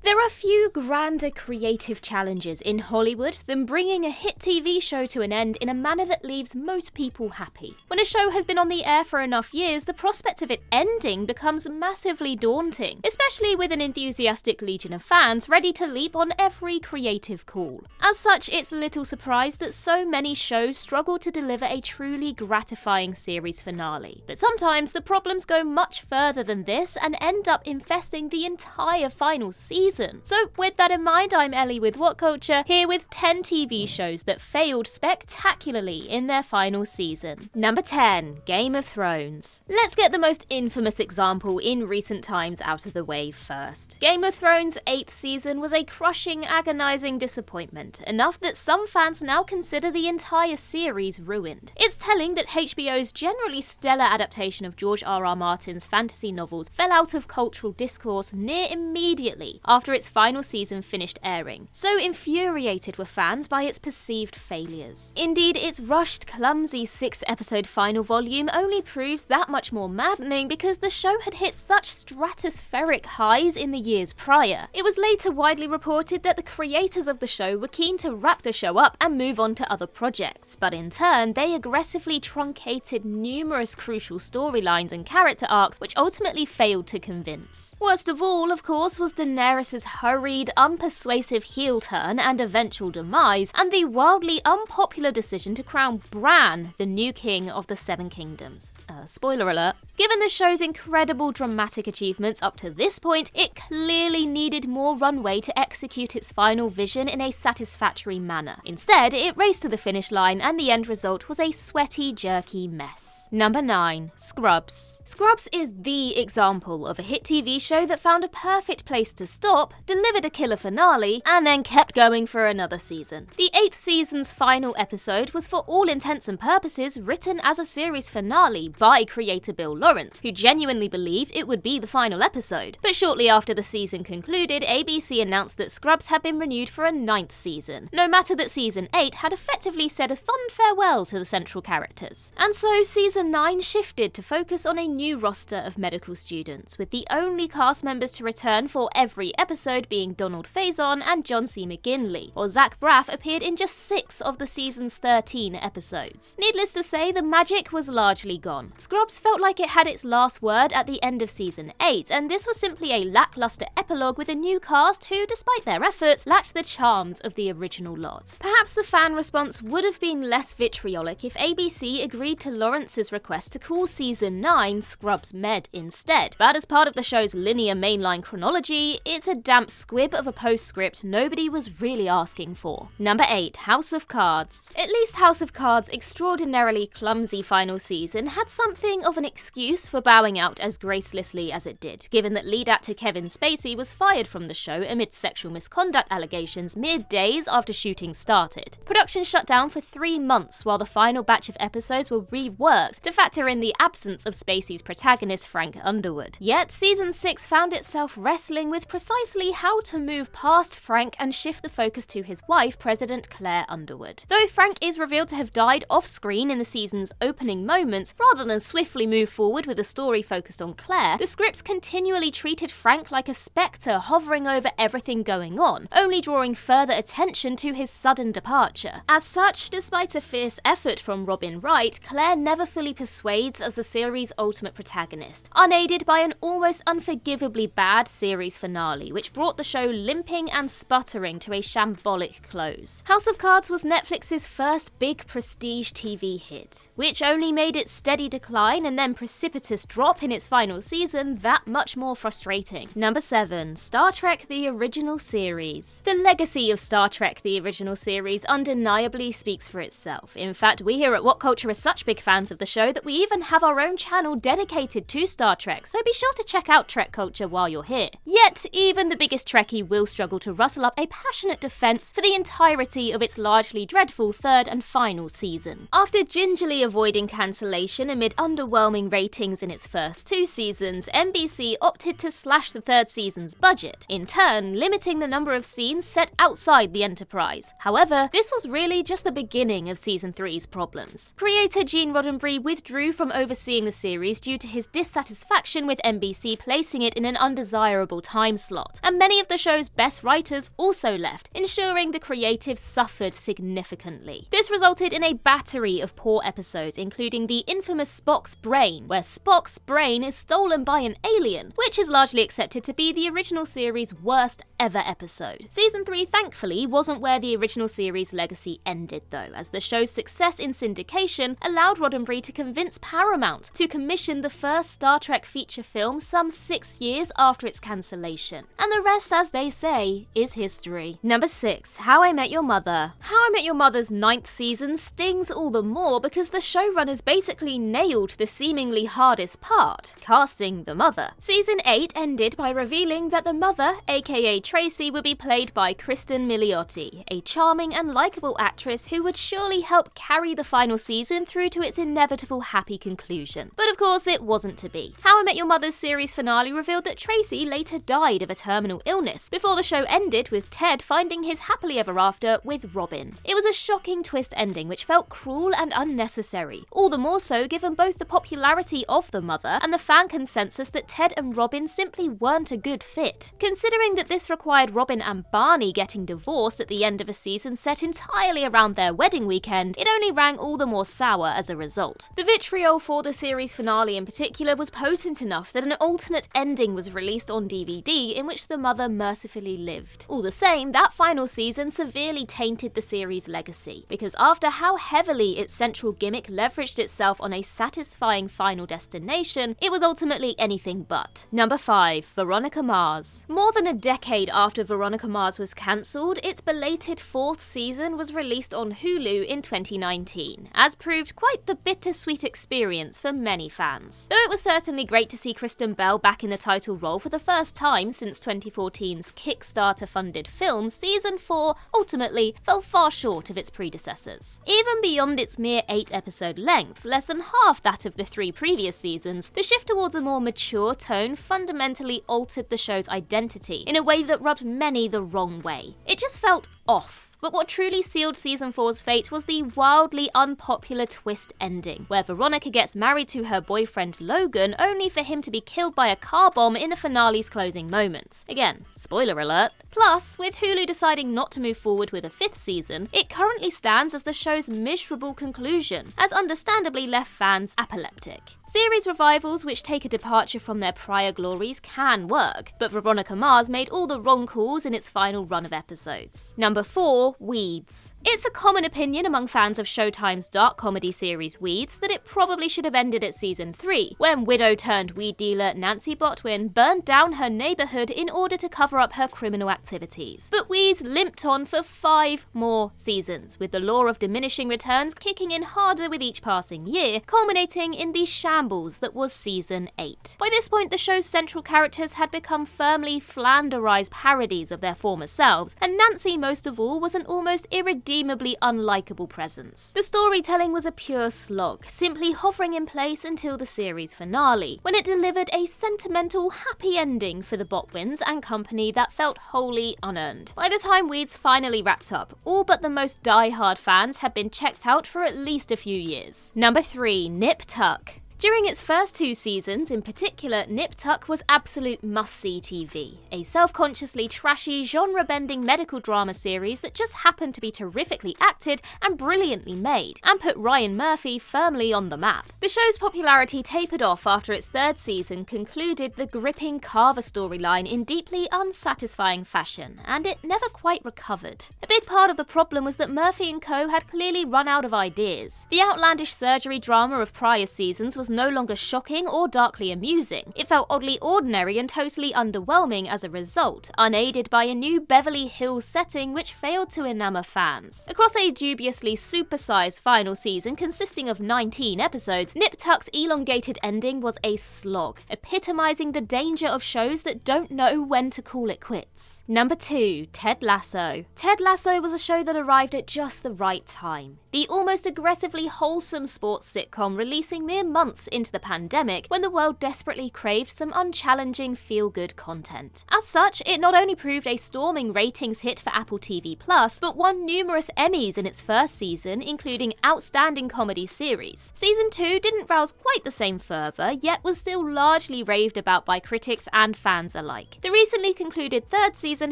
There are few grander creative challenges in Hollywood than bringing a hit TV show to an end in a manner that leaves most people happy. When a show has been on the air for enough years, the prospect of it ending becomes massively daunting, especially with an enthusiastic legion of fans ready to leap on every creative call. As such, it's little surprise that so many shows struggle to deliver a truly gratifying series finale. But sometimes the problems go much further than this and end up infesting the entire final season. So with that in mind, I'm Ellie with What Culture, here with 10 TV shows that failed spectacularly in their final season. Number 10, Game of Thrones. Let's get the most infamous example in recent times out of the way first. Game of Thrones' 8th season was a crushing, agonizing disappointment, enough that some fans now consider the entire series ruined. It's telling that HBO's generally stellar adaptation of George R.R. Martin's fantasy novels fell out of cultural discourse near immediately after its final season finished airing. So infuriated were fans by its perceived failures. Indeed, its rushed, clumsy 6-episode final volume only proves that much more maddening because the show had hit such stratospheric highs in the years prior. It was later widely reported that the creators of the show were keen to wrap the show up and move on to other projects, but in turn, they aggressively truncated numerous crucial storylines and character arcs which ultimately failed to convince. Worst of all, of course, was Daenerys' hurried, unpersuasive heel turn and eventual demise, and the wildly unpopular decision to crown Bran the new king of the Seven Kingdoms. Spoiler alert. Given the show's incredible dramatic achievements up to this point, it clearly needed more runway to execute its final vision in a satisfactory manner. Instead, it raced to the finish line and the end result was a sweaty, jerky mess. Number 9, Scrubs. Scrubs is the example of a hit TV show that found a perfect place to stop, delivered a killer finale, and then kept going for another season. The 8th season's final episode was for all intents and purposes written as a series finale by creator Bill Lawrence, who genuinely believed it would be the final episode. But shortly after the season concluded, ABC announced that Scrubs had been renewed for a 9th season, no matter that season 8 had effectively said a fond farewell to the central characters. And so season 9 shifted to focus on a new roster of medical students, with the only cast members to return for every episode being Donald Faison and John C. McGinley, while Zach Braff appeared in just 6 of the season's 13 episodes. Needless to say, the magic was largely gone. Scrubs felt like it had its last word at the end of season 8, and this was simply a lackluster epilogue with a new cast who, despite their efforts, lacked the charms of the original lot. Perhaps the fan response would have been less vitriolic if ABC agreed to Lawrence's request to call season 9 Scrubs Med instead, but as part of the show's linear mainline chronology, it's a damp squib of a postscript nobody was really asking for. Number 8, House of Cards. At least House of Cards' extraordinarily clumsy final season had something of an excuse for bowing out as gracelessly as it did, given that lead actor Kevin Spacey was fired from the show amid sexual misconduct allegations mere days after shooting started. Production shut down for 3 months while the final batch of episodes were reworked to factor in the absence of Spacey's protagonist Frank Underwood. Yet season 6 found itself wrestling with precisely how to move past Frank and shift the focus to his wife, President Claire Underwood. Though Frank is revealed to have died off-screen in the season's opening moments, rather than swiftly move forward with a story focused on Claire, the scripts continually treated Frank like a spectre hovering over everything going on, only drawing further attention to his sudden departure. As such, despite a fierce effort from Robin Wright, Claire never fully persuades as the series' ultimate protagonist, unaided by an almost unforgivably bad series finale, which brought the show limping and sputtering to a shambolic close. House of Cards was Netflix's first big prestige TV hit, which only made its steady decline and then precipitous drop in its final season that much more frustrating. Number 7, Star Trek The Original Series. The legacy of Star Trek The Original Series undeniably speaks for itself. In fact, we here at What Culture are such big fans of the show that we even have our own channel dedicated to Star Trek, so be sure to check out Trek Culture while you're here. Yet, even the biggest Trekkie will struggle to rustle up a passionate defense for the entirety of its largely dreadful 3rd and final season. After gingerly avoiding cancellation amid underwhelming ratings in its first 2 seasons, NBC opted to slash the 3rd season's budget, in turn limiting the number of scenes set outside the Enterprise. However, this was really just the beginning of season 3's problems. Creator Gene Roddenberry withdrew from overseeing the series due to his dissatisfaction with NBC placing it in an undesirable time slot. plot, and many of the show's best writers also left, ensuring the creative suffered significantly. This resulted in a battery of poor episodes, including the infamous Spock's Brain, where Spock's brain is stolen by an alien, which is largely accepted to be the original series' worst ever episode. Season 3 thankfully wasn't where the original series' legacy ended though, as the show's success in syndication allowed Roddenberry to convince Paramount to commission the first Star Trek feature film some 6 years after its cancellation. And the rest, as they say, is history. Number 6. How I Met Your Mother. How I Met Your Mother's 9th season stings all the more because the showrunners basically nailed the seemingly hardest part, casting the mother. Season 8 ended by revealing that the mother, aka Tracy, would be played by Kristen Milioti, a charming and likeable actress who would surely help carry the final season through to its inevitable happy conclusion. But of course it wasn't to be. How I Met Your Mother's series finale revealed that Tracy later died of a terminal illness, before the show ended with Ted finding his happily ever after with Robin. It was a shocking twist ending which felt cruel and unnecessary, all the more so given both the popularity of the mother and the fan consensus that Ted and Robin simply weren't a good fit. Considering that this required Robin and Barney getting divorced at the end of a season set entirely around their wedding weekend, it only rang all the more sour as a result. The vitriol for the series finale in particular was potent enough that an alternate ending was released on DVD in which the mother mercifully lived. All the same, that final season severely tainted the series' legacy, because after how heavily its central gimmick leveraged itself on a satisfying final destination, it was ultimately anything but. Number 5. Veronica Mars. More than a decade after Veronica Mars was cancelled, its belated 4th season was released on Hulu in 2019, as proved quite the bittersweet experience for many fans. Though it was certainly great to see Kristen Bell back in the title role for the first time since 2014's Kickstarter-funded film, Season 4 ultimately fell far short of its predecessors. Even beyond its mere 8-episode length, less than half that of the 3 previous seasons, the shift towards a more mature tone fundamentally altered the show's identity in a way that rubbed many the wrong way. It just felt off. But what truly sealed Season 4's fate was the wildly unpopular twist ending, where Veronica gets married to her boyfriend Logan only for him to be killed by a car bomb in the finale's closing moments. Again, spoiler alert. Plus, with Hulu deciding not to move forward with a 5th season, it currently stands as the show's miserable conclusion, as understandably left fans apoplectic. Series revivals which take a departure from their prior glories can work, but Veronica Mars made all the wrong calls in its final run of episodes. Number 4. Weeds. It's a common opinion among fans of Showtime's dark comedy series Weeds that it probably should have ended at Season 3, when widow-turned-weed dealer Nancy Botwin burned down her neighbourhood in order to cover up her criminal activities. But Weeds limped on for 5 more seasons, with the law of diminishing returns kicking in harder with each passing year, culminating in the shambles that was Season 8. By this point, the show's central characters had become firmly flanderized parodies of their former selves, and Nancy, most of all, was an almost irredeemably unlikable presence. The storytelling was a pure slog, simply hovering in place until the series finale, when it delivered a sentimental, happy ending for the Botwins and company that felt wholly unearned. By the time Weeds finally wrapped up, all but the most die-hard fans had been checked out for at least a few years. Number 3. Nip Tuck. During its first 2 seasons, in particular, Nip Tuck was absolute must-see TV, a self-consciously trashy, genre-bending medical drama series that just happened to be terrifically acted and brilliantly made, and put Ryan Murphy firmly on the map. The show's popularity tapered off after its 3rd season concluded the gripping Carver storyline in deeply unsatisfying fashion, and it never quite recovered. A big part of the problem was that Murphy and co had clearly run out of ideas. The outlandish surgery drama of prior seasons was no longer shocking or darkly amusing. It felt oddly ordinary and totally underwhelming as a result, unaided by a new Beverly Hills setting which failed to enamour fans. Across a dubiously supersized final season consisting of 19 episodes, Nip Tuck's elongated ending was a slog, epitomising the danger of shows that don't know when to call it quits. Number 2. Ted Lasso. Ted Lasso was a show that arrived at just the right time. The almost aggressively wholesome sports sitcom releasing mere months months into the pandemic when the world desperately craved some unchallenging feel-good content. As such, it not only proved a storming ratings hit for Apple TV+, but won numerous Emmys in its first season, including Outstanding Comedy Series. Season 2 didn't rouse quite the same fervour, yet was still largely raved about by critics and fans alike. The recently concluded third season,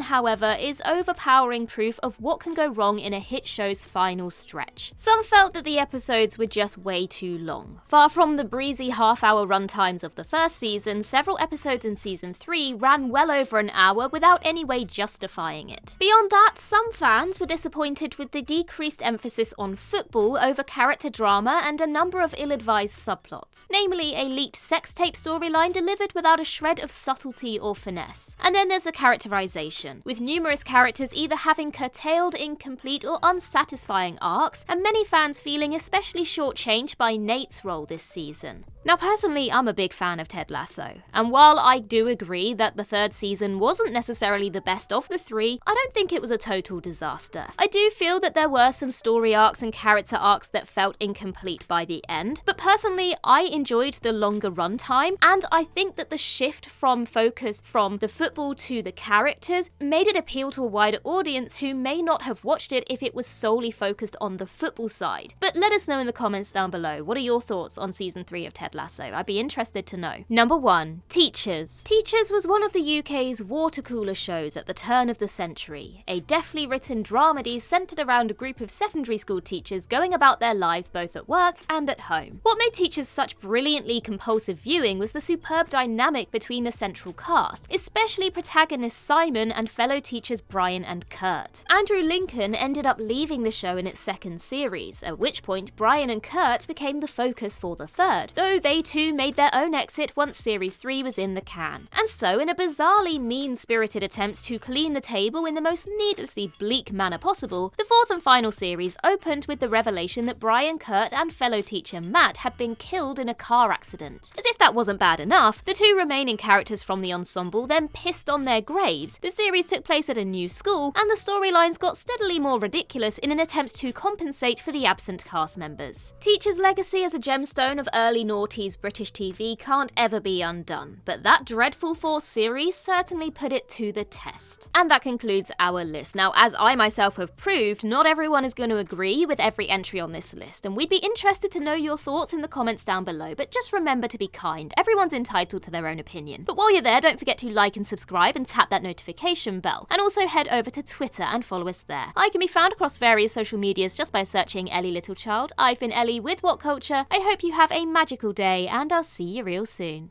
however, is overpowering proof of what can go wrong in a hit show's final stretch. Some felt that the episodes were just way too long. Far from the breezy half-hour runtimes of the first season, several episodes in season 3 ran well over an hour without any way justifying it. Beyond that, some fans were disappointed with the decreased emphasis on football over character drama and a number of ill-advised subplots, namely a leaked sex tape storyline delivered without a shred of subtlety or finesse. And then there's the characterization, with numerous characters either having curtailed, incomplete or unsatisfying arcs, and many fans feeling especially shortchanged by Nate's role this season. Now personally, I'm a big fan of Ted Lasso, and while I do agree that the third season wasn't necessarily the best of the three, I don't think it was a total disaster. I do feel that there were some story arcs and character arcs that felt incomplete by the end, but personally I enjoyed the longer runtime, and I think that the shift from focus from the football to the characters made it appeal to a wider audience who may not have watched it if it was solely focused on the football side. But let us know in the comments down below, what are your thoughts on season 3 of Ted Lasso? I'd be interested to know. Number 1. Teachers. Teachers was one of the UK's water cooler shows at the turn of the century, a deftly written dramedy centred around a group of secondary school teachers going about their lives both at work and at home. What made Teachers such brilliantly compulsive viewing was the superb dynamic between the central cast, especially protagonists Simon and fellow teachers Brian and Kurt. Andrew Lincoln ended up leaving the show in its second series, at which point Brian and Kurt became the focus for the third, though they too made their own exit once Series 3 was in the can. And so, in a bizarrely mean-spirited attempt to clean the table in the most needlessly bleak manner possible, the fourth and final series opened with the revelation that Brian, Kurt and fellow teacher Matt had been killed in a car accident. As if that wasn't bad enough, the two remaining characters from the ensemble then pissed on their graves. The series took place at a new school, and the storylines got steadily more ridiculous in an attempt to compensate for the absent cast members. Teachers' legacy as a gemstone of early noughties British TV can't ever be undone, but that dreadful fourth series certainly put it to the test. And that concludes our list. Now, as I myself have proved, not everyone is going to agree with every entry on this list, and we'd be interested to know your thoughts in the comments down below, but just remember to be kind. Everyone's entitled to their own opinion. But while you're there, don't forget to like and subscribe and tap that notification bell, and also head over to Twitter and follow us there. I can be found across various social medias just by searching Ellie Littlechild. I've been Ellie with What Culture. I hope you have a magical day, and I'll see you real soon.